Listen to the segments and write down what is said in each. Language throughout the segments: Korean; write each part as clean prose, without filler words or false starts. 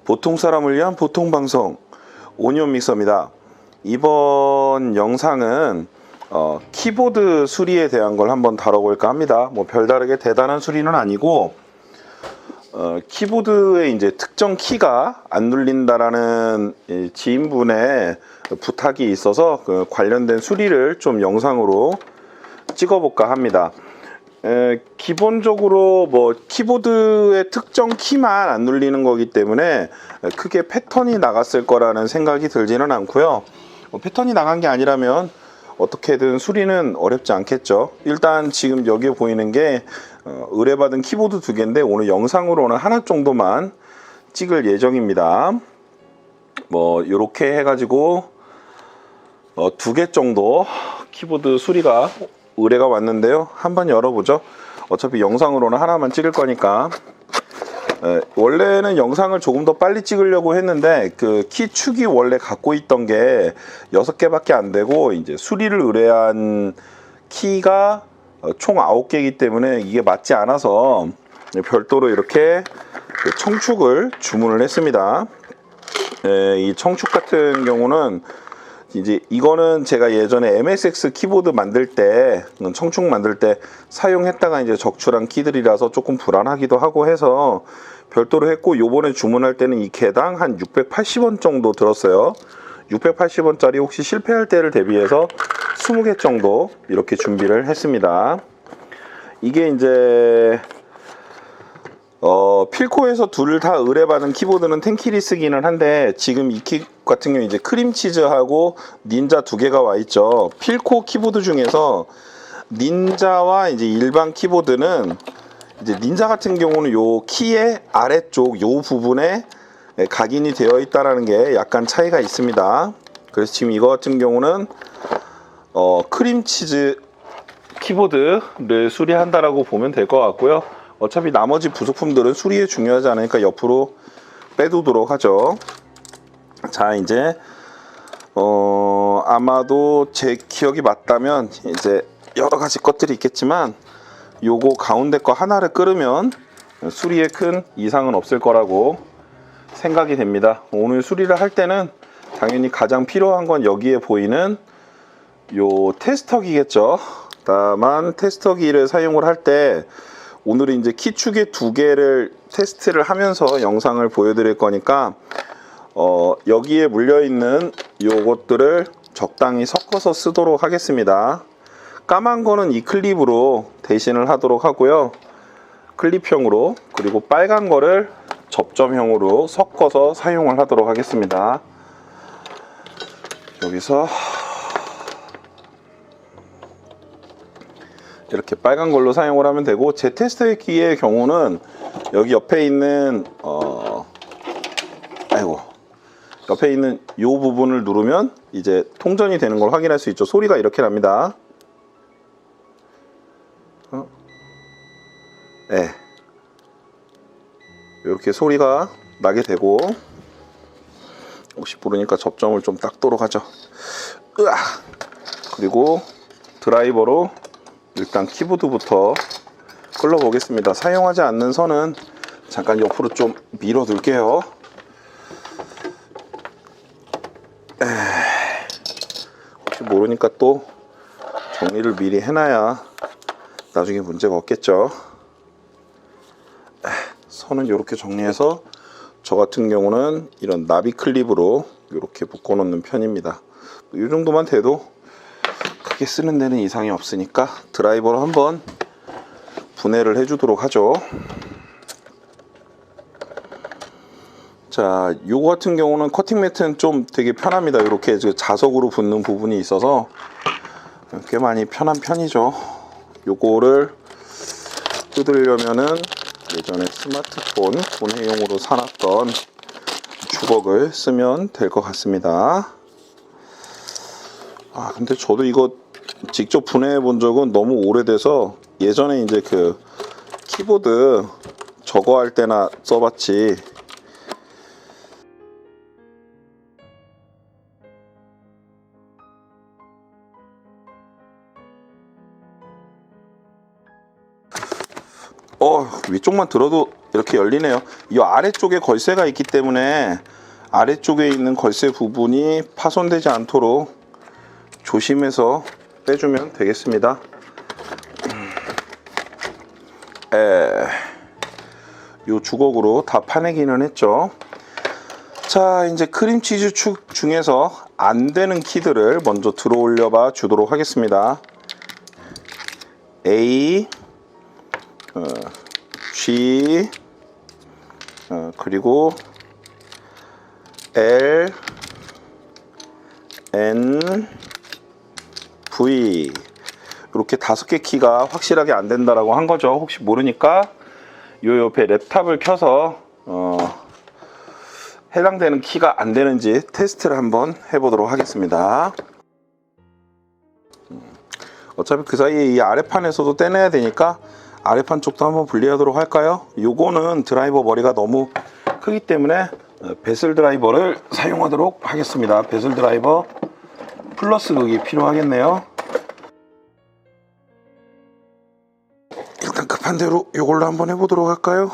보통 사람을 위한 보통 방송 오니온 믹서입니다. 이번 영상은 키보드 수리에 대한 걸 한번 다뤄볼까 합니다. 뭐 별다르게 대단한 수리는 아니고 키보드에 이제 특정 키가 안 눌린다라는 지인분의 부탁이 있어서 그 관련된 수리를 좀 영상으로 찍어볼까 합니다. 기본적으로 뭐 키보드의 특정 키만 안 눌리는 거기 때문에 크게 패턴이 나갔을 거라는 생각이 들지는 않고요. 패턴이 나간 게 아니라면 어떻게든 수리는 어렵지 않겠죠. 일단 지금 여기에 보이는 게 의뢰받은 키보드 두 개인데 오늘 영상으로는 하나 정도만 찍을 예정입니다. 뭐 이렇게 해가지고 두 개 정도 키보드 수리가 의뢰가 왔는데요. 한번 열어보죠. 어차피 영상으로는 하나만 찍을 거니까. 원래는 영상을 조금 더 빨리 찍으려고 했는데 그 키 축이 원래 갖고 있던 게 6개밖에 안 되고 이제 수리를 의뢰한 키가 총 9개이기 때문에 이게 맞지 않아서 별도로 이렇게 청축을 주문을 했습니다. 이 청축 같은 경우는 이제 이거는 제가 예전에 MSX 키보드 만들 때 청축 만들 때 사용했다가 이제 적출한 키들이라서 조금 불안하기도 하고 해서 별도로 했고, 요번에 주문할 때는 이 개당 한 680원 정도 들었어요. 680원짜리 혹시 실패할 때를 대비해서 20개 정도 이렇게 준비를 했습니다. 이게 이제 필코에서 둘 다 의뢰받은 키보드는 텐키리스기는 한데 지금 이 키 같은 경우 이제 크림치즈하고 닌자 두 개가 와 있죠. 필코 키보드 중에서 닌자와 이제 일반 키보드는 이제 닌자 같은 경우는 요 키의 아래쪽 요 부분에 각인이 되어 있다라는 게 약간 차이가 있습니다. 그래서 지금 이거 같은 경우는 크림치즈 키보드를 수리한다라고 보면 될 것 같고요. 어차피 나머지 부속품들은 수리에 중요하지 않으니까 옆으로 빼두도록 하죠. 자, 이제 아마도 제 기억이 맞다면 이제 여러 가지 것들이 있겠지만 요거 가운데 거 하나를 끌으면 수리에 큰 이상은 없을 거라고 생각이 됩니다. 오늘 수리를 할 때는 당연히 가장 필요한 건 여기에 보이는 요 테스터기겠죠. 다만 테스터기를 사용을 할 때 오늘은 이제 키축의 두 개를 테스트를 하면서 영상을 보여드릴 거니까 여기에 물려있는 요것들을 적당히 섞어서 쓰도록 하겠습니다. 까만 거는 이 클립으로 대신을 하도록 하고요. 클립형으로, 그리고 빨간 거를 접점형으로 섞어서 사용을 하도록 하겠습니다. 여기서 이렇게 빨간 걸로 사용을 하면 되고, 제 테스트기의 경우는 여기 옆에 있는 옆에 있는 이 부분을 누르면 이제 통전이 되는 걸 확인할 수 있죠. 소리가 이렇게 납니다. 네, 이렇게 소리가 나게 되고, 혹시 모르니까 접점을 좀 닦도록 하죠. 그리고 드라이버로 일단 키보드부터 끌어 보겠습니다. 사용하지 않는 선은 잠깐 옆으로 좀 밀어 둘게요. 혹시 모르니까 또 정리를 미리 해놔야 나중에 문제가 없겠죠. 선은 이렇게 정리해서 저 같은 경우는 이런 나비 클립으로 이렇게 묶어 놓는 편입니다. 이 정도만 돼도 크게 쓰는 데는 이상이 없으니까 드라이버로 한번 분해를 해주도록 하죠. 자, 요거 같은 경우는 커팅 매트는 좀 되게 편합니다. 이렇게 자석으로 붙는 부분이 있어서 꽤 많이 편한 편이죠. 요거를 뜯으려면은 예전에 스마트폰 분해용으로 사놨던 주걱을 쓰면 될 것 같습니다. 근데 저도 이거 직접 분해해 본 적은 너무 오래돼서 예전에 이제 그 키보드 저거 할 때나 써봤지. 위쪽만 들어도 이렇게 열리네요. 이 아래쪽에 걸쇠가 있기 때문에 아래쪽에 있는 걸쇠 부분이 파손되지 않도록 조심해서 빼주면 되겠습니다. 요 주걱으로 다 파내기는 했죠. 자, 이제 크림치즈 축 중에서 안 되는 키들을 먼저 들어 올려봐 주도록 하겠습니다. A, G, 그리고 L, N, V 이렇게 5개 키가 확실하게 안 된다라고 한 거죠. 혹시 모르니까 요 옆에 랩탑을 켜서 해당되는 키가 안 되는지 테스트를 한번 해보도록 하겠습니다. 어차피 그 사이에 이 아래판에서도 떼내야 되니까 아래판 쪽도 한번 분리하도록 할까요? 요거는 드라이버 머리가 너무 크기 때문에 베슬 드라이버를 사용하도록 하겠습니다. 베슬 드라이버 플러스 극이 필요하겠네요. 일단 급한 대로 요걸로 한번 해보도록 할까요?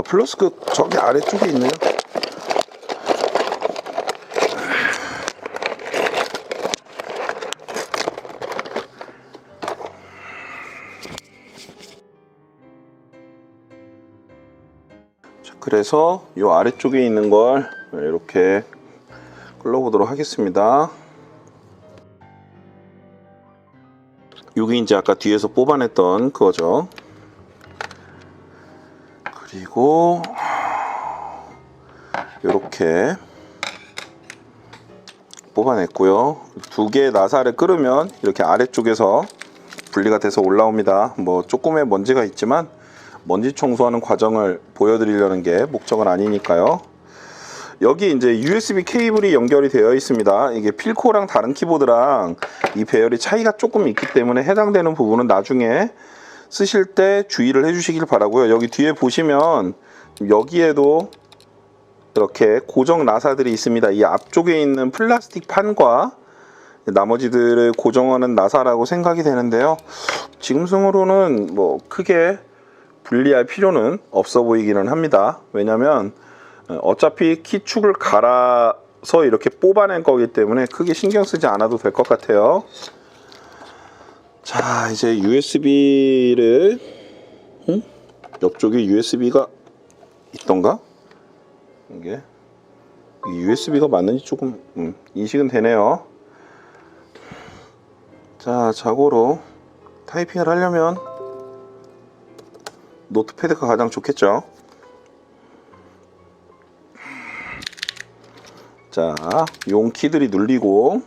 플러스 극 저기 아래쪽에 있네요. 그래서 이 아래쪽에 있는 걸 이렇게 끌어보도록 하겠습니다. 여기 이제 아까 뒤에서 뽑아냈던 그거죠. 그리고 이렇게 뽑아냈고요. 2개의 나사를 끌으면 이렇게 아래쪽에서 분리가 돼서 올라옵니다. 뭐 조금의 먼지가 있지만 먼지 청소하는 과정을 보여드리려는 게 목적은 아니니까요. 여기 이제 USB 케이블이 연결이 되어 있습니다. 이게 필코랑 다른 키보드랑 이 배열이 차이가 조금 있기 때문에 해당되는 부분은 나중에 쓰실 때 주의를 해주시길 바라고요. 여기 뒤에 보시면 여기에도 이렇게 고정 나사들이 있습니다. 이 앞쪽에 있는 플라스틱 판과 나머지들을 고정하는 나사라고 생각이 되는데요. 지금성으로는 뭐 크게 분리할 필요는 없어 보이기는 합니다. 왜냐면 어차피 키축을 갈아서 이렇게 뽑아낸 거기 때문에 크게 신경 쓰지 않아도 될 것 같아요. 자, 이제 USB를 옆쪽에 USB가 있던가? 이게 USB가 맞는지 조금 인식은 되네요. 자, 자고로 타이핑을 하려면 노트패드가 가장 좋겠죠. 자, 용 키들이 눌리고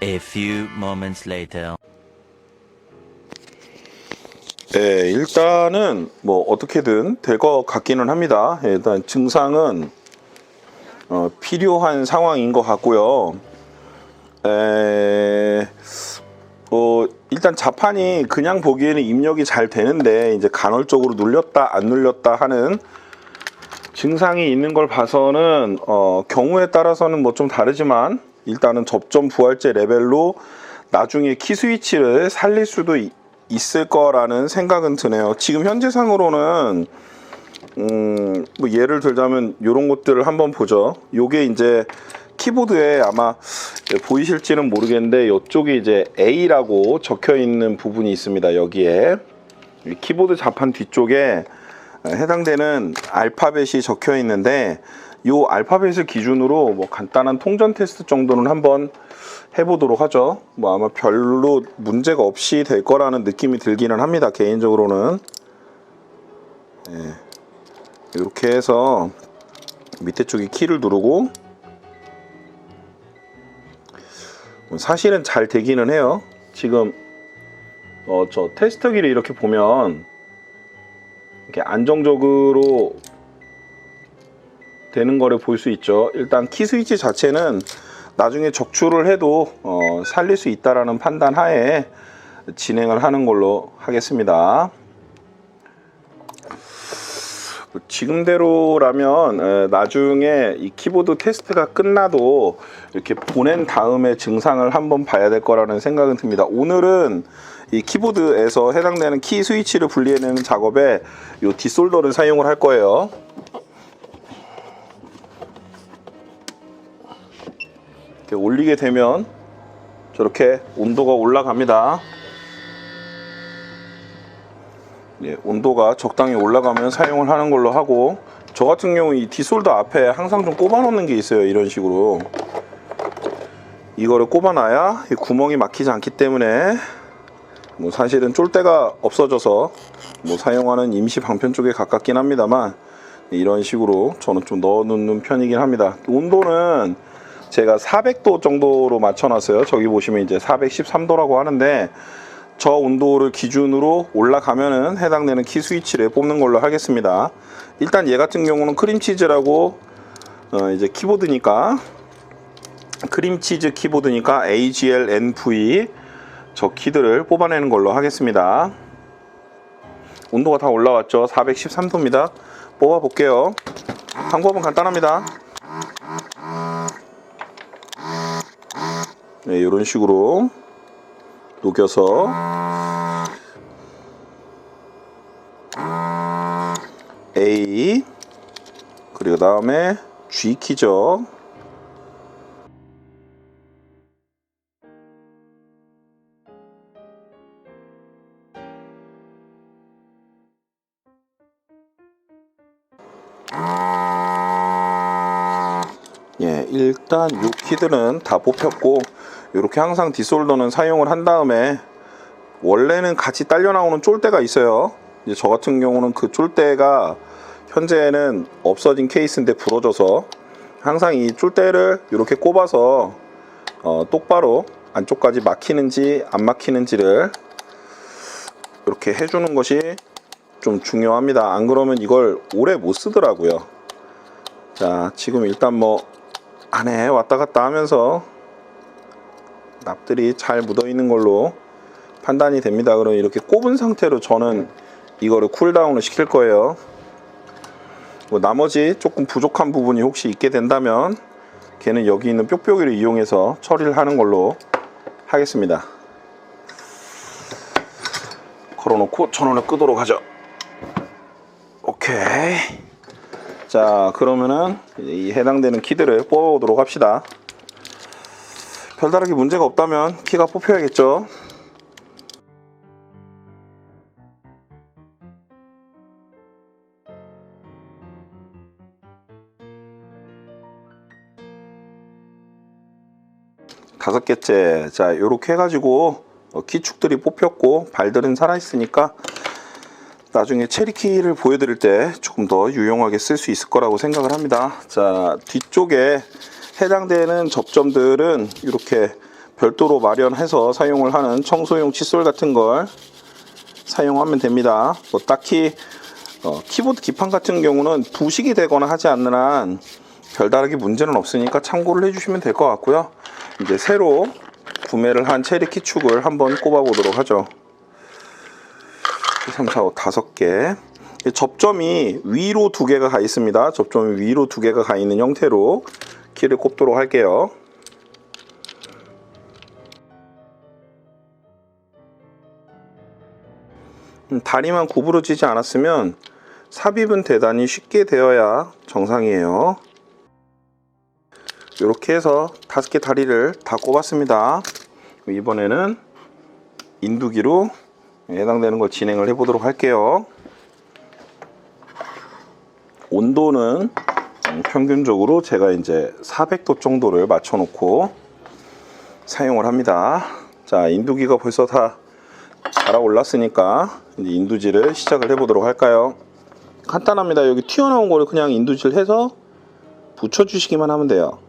A few moments later. 네, 일단은 뭐 어떻게든 될 것 같기는 합니다. 일단 증상은 필요한 상황인 것 같고요. 일단 자판이 그냥 보기에는 입력이 잘 되는데 이제 간헐적으로 눌렸다 안 눌렸다 하는 증상이 있는 걸 봐서는 경우에 따라서는 뭐 좀 다르지만 일단은 접점 부활제 레벨로 나중에 키 스위치를 살릴 수도 있을 거라는 생각은 드네요. 지금 현재상으로는 뭐 예를 들자면 이런 것들을 한번 보죠. 요게 이제 키보드에 아마 보이실지는 모르겠는데 이쪽에 이제 A라고 적혀 있는 부분이 있습니다. 여기에 키보드 자판 뒤쪽에 해당되는 알파벳이 적혀 있는데 이 알파벳을 기준으로 뭐 간단한 통전 테스트 정도는 한번 해보도록 하죠. 뭐 아마 별로 문제가 없이 될 거라는 느낌이 들기는 합니다. 개인적으로는. 이렇게 해서 밑에 쪽에 키를 누르고 사실은 잘 되기는 해요. 지금 저 테스터기를 이렇게 보면 이렇게 안정적으로 되는 거를 볼 수 있죠. 일단 키 스위치 자체는 나중에 적출을 해도 살릴 수 있다라는 판단 하에 진행을 하는 걸로 하겠습니다. 지금대로라면 나중에 이 키보드 테스트가 끝나도 이렇게 보낸 다음에 증상을 한번 봐야 될 거라는 생각은 듭니다. 오늘은 이 키보드에서 해당되는 키 스위치를 분리해내는 작업에 이 뒷솔더를 사용을 할 거예요. 이렇게 올리게 되면 저렇게 온도가 올라갑니다. 예, 온도가 적당히 올라가면 사용을 하는 걸로 하고, 저 같은 경우 이 뒷솔더 앞에 항상 좀 꼽아 놓는 게 있어요. 이런 식으로 이거를 꼽아 놔야 구멍이 막히지 않기 때문에 뭐 사실은 쫄대가 없어져서 뭐 사용하는 임시 방편 쪽에 가깝긴 합니다만, 이런 식으로 저는 좀 넣어 놓는 편이긴 합니다. 온도는 제가 400도 정도로 맞춰 놨어요. 저기 보시면 이제 413도라고 하는데, 저 온도를 기준으로 올라가면은 해당되는 키 스위치를 뽑는 걸로 하겠습니다. 일단 얘 같은 경우는 크림치즈라고 이제 키보드니까, 크림치즈 키보드니까 AGL NV 저 키들을 뽑아내는 걸로 하겠습니다. 온도가 다 올라왔죠. 413도입니다. 뽑아 볼게요. 방법은 간단합니다. 네, 이런 식으로 녹여서 A, 그리고 다음에 G 키죠. 예, 일단 이 키들은 다 뽑혔고, 이렇게 항상 뒷솔더는 사용을 한 다음에, 원래는 같이 딸려 나오는 쫄대가 있어요. 이제 저 같은 경우는 그 쫄대가 현재는 없어진 케이스인데 부러져서, 항상 이 쫄대를 이렇게 꼽아서 똑바로 안쪽까지 막히는지 안 막히는지를 이렇게 해주는 것이 좀 중요합니다. 안 그러면 이걸 오래 못 쓰더라고요. 자, 지금 일단 뭐 안에 왔다 갔다 하면서 납들이 잘 묻어 있는 걸로 판단이 됩니다. 그럼 이렇게 꼽은 상태로 저는 이거를 쿨다운을 시킬 거예요. 뭐 나머지 조금 부족한 부분이 혹시 있게 된다면 걔는 여기 있는 뾱뾱이를 이용해서 처리를 하는 걸로 하겠습니다. 걸어놓고 전원을 끄도록 하죠. 오케이. 자, 그러면은 이 해당되는 키들을 뽑아보도록 합시다. 별다르게 문제가 없다면 키가 뽑혀야겠죠. 다섯 개째. 자, 요렇게 해가지고 키축들이 뽑혔고 발들은 살아있으니까 나중에 체리키를 보여드릴 때 조금 더 유용하게 쓸 수 있을 거라고 생각을 합니다. 자, 뒤쪽에 해당되는 접점들은 이렇게 별도로 마련해서 사용을 하는 청소용 칫솔 같은 걸 사용하면 됩니다. 뭐 딱히 키보드 기판 같은 경우는 부식이 되거나 하지 않는 한 별다르게 문제는 없으니까 참고를 해주시면 될 것 같고요. 이제 새로 구매를 한 체리키 축을 한번 꼽아 보도록 하죠. 3, 4, 5, 5개. 접점이 위로 2개가 가 있습니다. 접점이 위로 2개가 가 있는 형태로 키를 꼽도록 할게요. 다리만 구부러지지 않았으면 삽입은 대단히 쉽게 되어야 정상이에요. 이렇게 해서 5개 다리를 다 꼽았습니다. 이번에는 인두기로 해당되는 걸 진행을 해 보도록 할게요. 온도는 평균적으로 제가 이제 400도 정도를 맞춰 놓고 사용을 합니다. 자, 인두기가 벌써 다 달아올랐으니까 이제 인두질을 시작을 해 보도록 할까요? 간단합니다. 여기 튀어나온 거를 그냥 인두질 해서 붙여 주시기만 하면 돼요.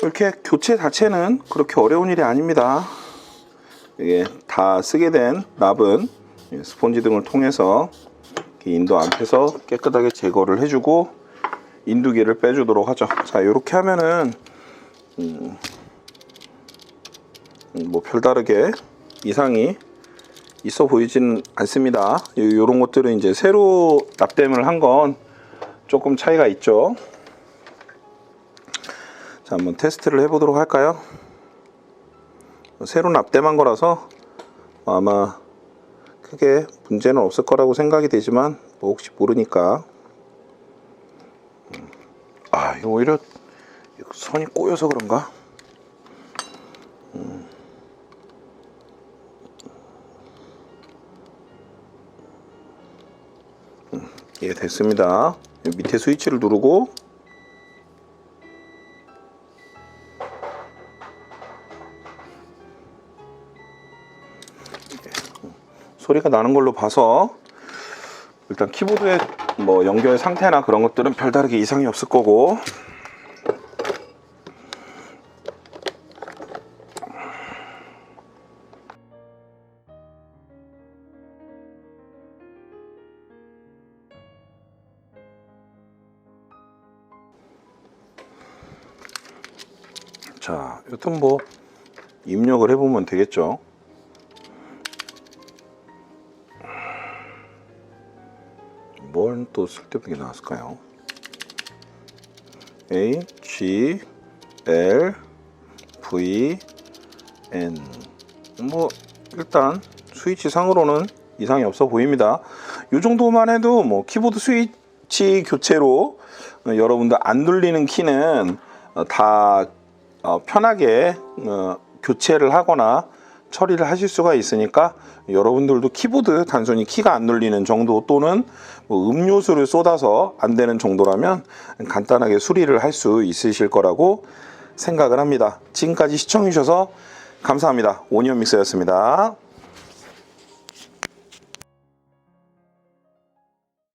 이렇게 교체 자체는 그렇게 어려운 일이 아닙니다. 이게 다 쓰게 된 납은 스펀지 등을 통해서 인도 안에서 깨끗하게 제거를 해주고 인두기를 빼주도록 하죠. 자, 이렇게 하면은 뭐 별다르게 이상이 있어 보이지는 않습니다. 이런 것들은 이제 새로 납땜을 한 건 조금 차이가 있죠. 자, 한번 테스트를 해보도록 할까요? 새로 납땜한 거라서 아마 크게 문제는 없을 거라고 생각이 되지만 뭐 혹시 모르니까. 아, 이거 오히려 선이 꼬여서 그런가? 예, 됐습니다. 밑에 스위치를 누르고 소리가 나는 걸로 봐서 일단 키보드의 뭐 연결 상태나 그런 것들은 별다르게 이상이 없을 거고. 자, 여튼 뭐 입력을 해보면 되겠죠. 뭘 또 쓸데없게 나왔을까요? A, G, L, V, N. 뭐 일단 스위치 상으로는 이상이 없어 보입니다. 이 정도만 해도 뭐 키보드 스위치 교체로 여러분들 안 눌리는 키는 다 편하게 교체를 하거나 처리를 하실 수가 있으니까 여러분들도 키보드 단순히 키가 안 눌리는 정도 또는 뭐 음료수를 쏟아서 안 되는 정도라면 간단하게 수리를 할 수 있으실 거라고 생각을 합니다. 지금까지 시청해 주셔서 감사합니다. 오니언 믹서였습니다.